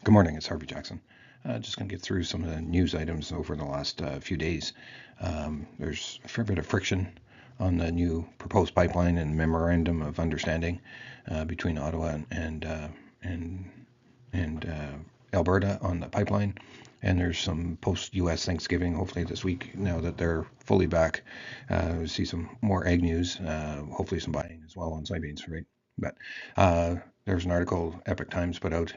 Good morning, it's Harvey Jackson. Just going to get through some of the news items over the last few days. There's a fair bit of friction on the new proposed pipeline and memorandum of understanding between Ottawa and Alberta on the pipeline. And there's some post-U.S. Thanksgiving, hopefully this week, now that they're fully back. We see some more ag news, hopefully some buying as well on soybeans, right? But there's an article Epic Times put out,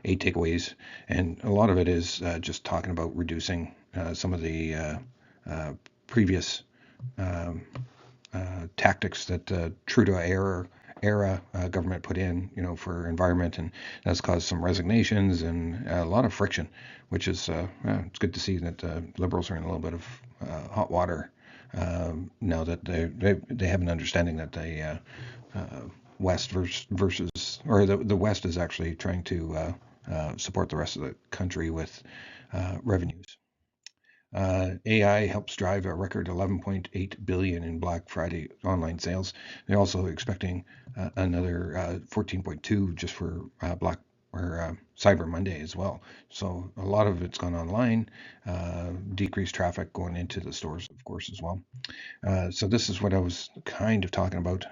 8 takeaways, and a lot of it is just talking about reducing some of the previous tactics that Trudeau era government put in, for environment, and that's caused some resignations and a lot of friction, which is it's good to see that Liberals are in a little bit of hot water now that they have an understanding that the West the West is actually trying to support the rest of the country with revenues. AI helps drive a record 11.8 billion in Black Friday online sales. They're also expecting another 14.2 just for Black or Cyber Monday as well. So a lot of it's gone online, decreased traffic going into the stores, of course, as well. So this is what I was kind of talking about.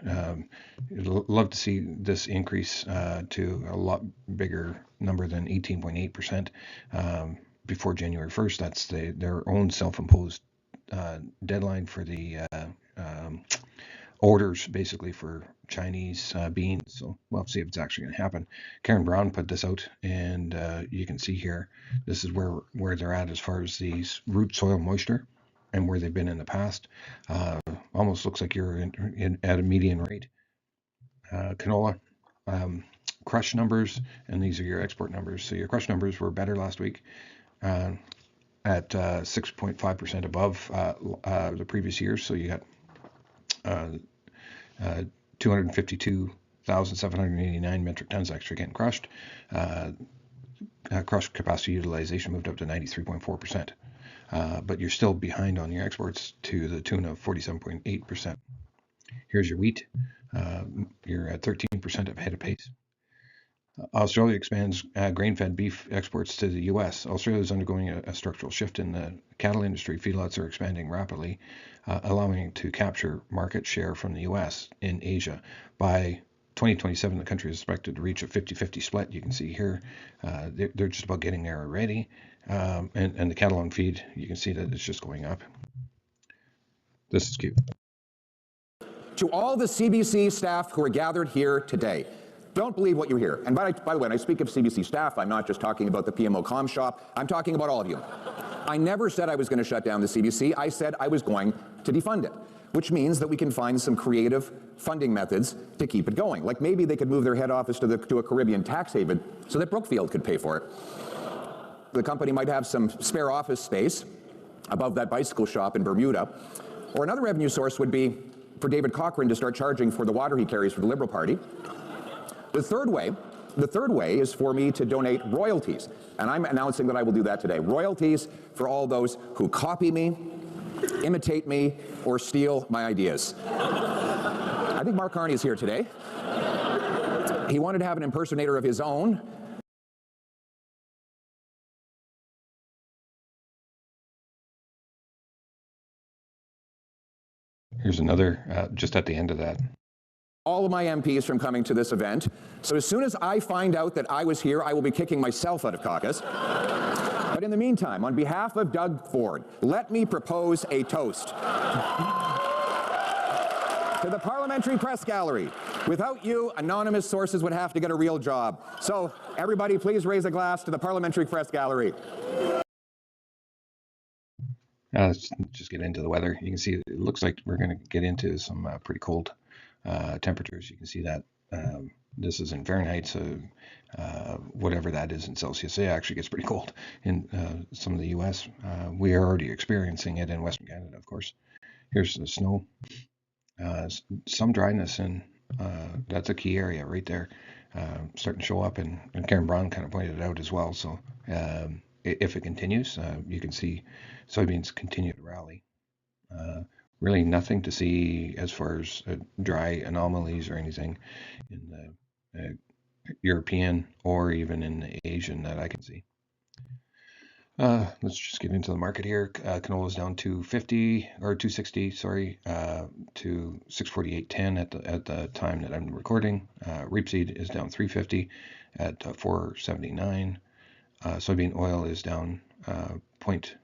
Love to see this increase to a lot bigger number than 18.8%. Before January 1st. That's their own self-imposed deadline for the orders, basically, for Chinese beans. So we'll see if it's actually going to happen. Karen Brown put this out, and you can see here, this is where they're at as far as these root soil moisture and where they've been in the past. Almost looks like you're at a median rate. Canola. Crush numbers, and these are your export numbers. So your crush numbers were better last week, at 6.5% above the previous year. So you got 252,789 metric tons actually getting crushed. Crush capacity utilization moved up to 93.4%. But you're still behind on your exports to the tune of 47.8%. Here's your wheat. You're at 13% ahead of pace. Australia expands grain-fed beef exports to the U.S. Australia is undergoing a structural shift in the cattle industry. Feedlots are expanding rapidly, allowing it to capture market share from the U.S. in Asia. By 2027, the country is expected to reach a 50-50 split. You can see here, they're just about getting there already. And the cattle on feed, you can see that it's just going up. This is cute. To all the CBC staff who are gathered here today, don't believe what you hear. And by the way, when I speak of CBC staff, I'm not just talking about the PMO comm shop. I'm talking about all of you. I never said I was going to shut down the CBC. I said I was going to defund it, which means that we can find some creative funding methods to keep it going. Like maybe they could move their head office to a Caribbean tax haven so that Brookfield could pay for it. The company might have some spare office space above that bicycle shop in Bermuda. Or another revenue source would be for David Cochrane to start charging for the water he carries for the Liberal Party. The third way is for me to donate royalties, and I'm announcing that I will do that today. Royalties for all those who copy me, imitate me, or steal my ideas. I think Mark Carney is here today. He wanted to have an impersonator of his own. Here's another, just at the end of that. All of my MPs from coming to this event. So as soon as I find out that I was here, I will be kicking myself out of caucus. But in the meantime, on behalf of Doug Ford, let me propose a toast to the Parliamentary Press Gallery. Without you, anonymous sources would have to get a real job. So everybody please raise a glass to the Parliamentary Press Gallery. Let's just get into the weather. You can see it looks like we're going to get into some pretty cold temperatures. You can see that this is in Fahrenheit, so whatever that is in Celsius, it actually gets pretty cold in some of the U.S. We are already experiencing it in Western Canada, of course. Here's the snow. Some dryness, and that's a key area right there, starting to show up, and Karen Brown kind of pointed it out as well. So if it continues, you can see soybeans continue to rally. Really nothing to see as far as dry anomalies or anything in the European or even in the Asian that I can see. Let's just get into the market here. Canola is down 250 or 260, sorry, to 648.10 at the time that I'm recording. Rapeseed is down 350 at 479. Soybean oil is down point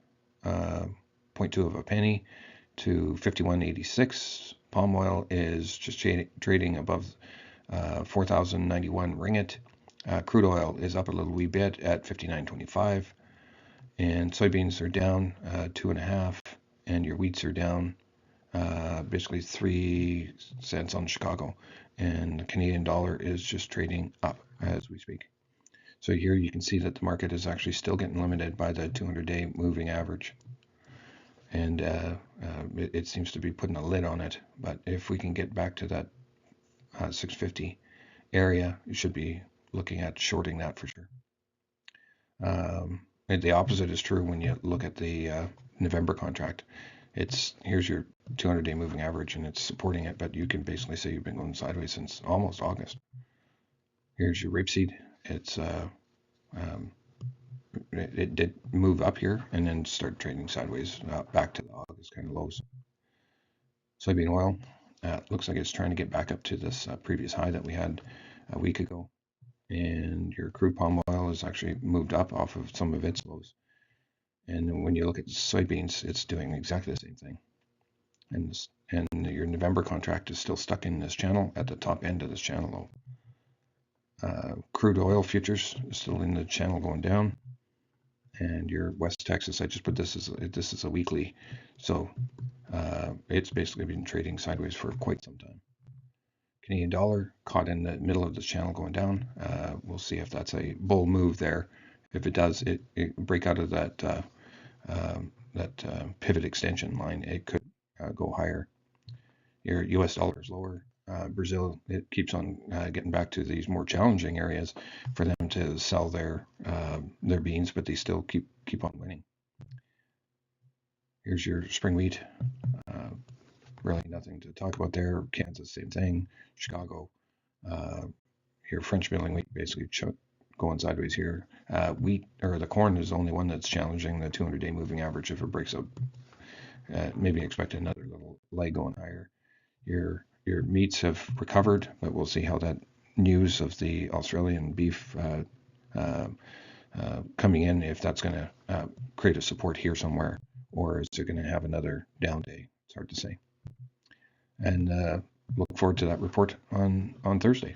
0.2 of a penny to 51.86. Palm oil is just trading above 4,091 ringgit. Crude oil is up a little wee bit at 59.25. And soybeans are down 2.5, and your wheats are down basically 3 cents on Chicago, and the Canadian dollar is just trading up as we speak. So here you can see that the market is actually still getting limited by the 200-day moving average, and it seems to be putting a lid on it. But if we can get back to that 650 area, you should be looking at shorting that for sure. And the opposite is true when you look at the November contract. Here's your 200-day moving average, and it's supporting it, but you can basically say you've been going sideways since almost August. Here's your rapeseed. It did move up here and then start trading sideways back to the August kind of lows. Soybean oil looks like it's trying to get back up to this previous high that we had a week ago. And your crude palm oil has actually moved up off of some of its lows. And when you look at soybeans, it's doing exactly the same thing. And your November contract is still stuck in this channel at the top end of this channel low. Crude oil futures is still in the channel going down. And your West Texas, I just put this is a weekly, so it's basically been trading sideways for quite some time. Canadian dollar caught in the middle of this channel going down. We'll see if that's a bull move there. If it does, it break out of that pivot extension line, it could go higher. Your U.S. dollar is lower. Brazil, it keeps on getting back to these more challenging areas for them to sell their beans, but they still keep on winning. Here's your spring wheat. Really nothing to talk about there. Kansas, same thing. Chicago. Your French milling wheat basically going sideways here. Wheat or the corn is the only one that's challenging the 200-day moving average. If it breaks up, maybe expect another little leg going higher. Your meats have recovered, but we'll see how that news of the Australian beef coming in, if that's going to create a support here somewhere, or is it going to have another down day? It's hard to say. And look forward to that report on Thursday.